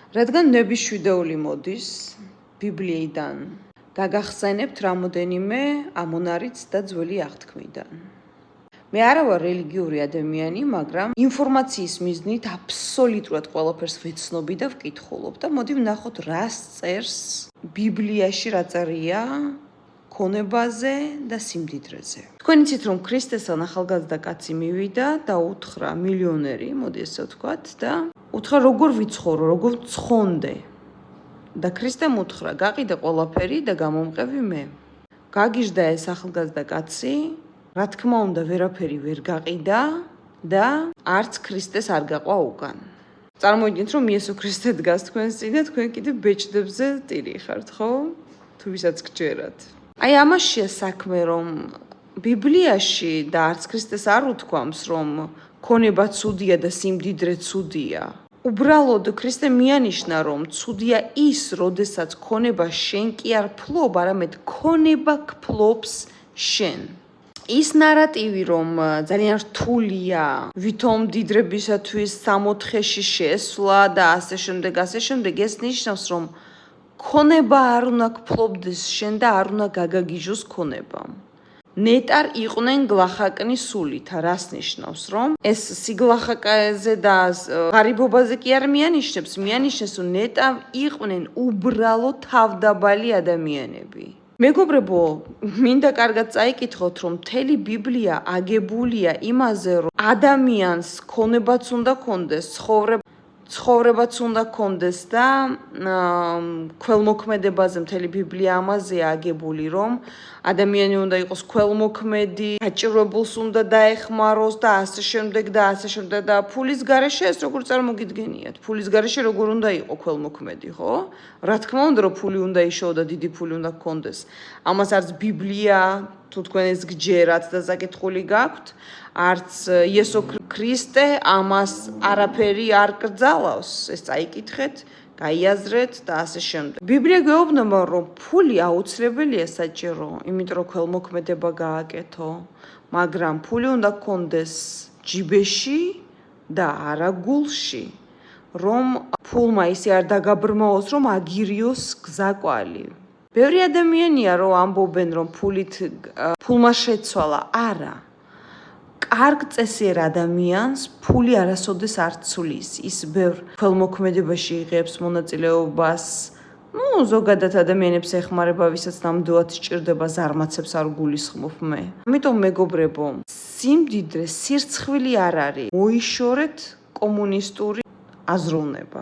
რადგან ნების შვიდეული მოდის ბიბლიიდან, გაგახსენებთ რამოდენიმე ამონარიც და ძველი აღთქმიდან. მე არა ვარ რელიგიური ადამიანი, მაგრამ ინფორმაციის მიზნით აბსოლუტურად ყველაფერს ვეცნობი და ვკითხულობ და მოდი ვნახოთ რას წერს ბიბლიაში რა წერია ქონებაზე და სიმდიდრეზე. თქვენ იცით რომ ქრისტესთან ახალგაზრდა კაცი მივიდა და უთხრა მილიონერი, მოდი ესე ვთქვათ და უთხრა როგორ ვიცხოვრო, როგორ ცხონდე. და ქრისტემ უთხრა გაყიდე ყველაფერი და გამომყევი მე. გაგიჟდა ეს ახალგაზრდა კაცი, რა თქმა უნდა ვერაფერი ვერ გაყიდა და არც ქრისტეს არ გაყვა უკან. წარმოიდგინეთ რომ იესო ქრისტე დგას თქვენს წინ და თქვენ კიდე ბეჭდებზე ტირი ხართ, ხო? თუ ვისაც გჯერათ. აი ამაშია საქმე რომ ბიბლიაში და არც ქრისტეს არ უთქვამს რომ ქონება ცუდია და სიმდიდრე ცუდია. უბრალოდ ქრისტე მიანიშნა რომ ცუდია ის, როდესაც ქონება შენ კი არ ფლობ, არამედ ქონება გფლობს შენ. ის ნარატივი რომ ძალიან რთულია, ვითომ დიდრებისათვის 64-ში შესვლა და ასე შემდეგ, ეს ნიშნავს რომ ქონება არ უნდა გფლობდეს შენ და არ უნდა გაგაგიჟოს ქონებამ. ნეტარ იყვნენ გლახაკნი სულით, რას ნიშნავს რომ ეს სიგლახაკაზე და ღარიბობაზე კი არ მიანიშნებს, მიანიშნებს რომ ნეტარ იყვნენ უბრალოდ თავდაბალი ადამიანები. მეგობრებო, მინდა კარგად წაიკითხოთ, რომ მთელი ბიბლია აგებულია იმაზე, რომ ადამიანს ქონებაც უნდა ქონდეს, ცხოვრებაც უნდა ქონდეს და ქველმოქმედებაზე მთელი ბიბლია ამაზეა აგებული, რომ ადამიანი უნდა იყოს ქველმოქმედი, გაჭირვებულს უნდა დაეხმაროს და ასე შემდეგ და ფულის გარეშე ეს როგორ წარმოგიდგენიათ? ფულის გარეშე როგორ უნდა იყო ქველმოქმედი, ხო? რა თქმა უნდა, რომ ფული უნდა იშოო და დიდი ფული უნდა გქონდეს. ამას არც ბიბლია, თუ თქვენ ეს გჯერათ და საკითხული გაქვთ, არც იესო ქრისტე ამას არაფერი არ კრძალავს. ეს წაიკითხეთ, გაიაზრეთ და ასე შემდეგ. ბიბლია გვეუბნება, რომ ფული აუცილებელია საჭირო, იმიტომ რომ ქველმოქმედება გააკეთო, მაგრამ ფული უნდა გქონდეს ჯიბეში და არა გულში, რომ ფულმა ისე არ დაგაბრმაოს, რომ აგირიოს გზაკვალი. ბევრი ადამიანია რომ ამბობენ, რომ ფულმა შეცვალა, არა. კარგ წესიერ ადამიანს ფული არასოდეს არ ცვლის. ის ბევრ ქველმოქმედებაში იღებს მონაწილეობას. ზოგადად ადამიანებს ეხმარება, ვისაც ნამდვილად სჭირდება ზარმაცებს არ გულისხმობ მე. ამიტომ მეგობრებო, სიმდიდრე სირცხვილი არ არის. მოიშორეთ კომუნისტური აზროვნება.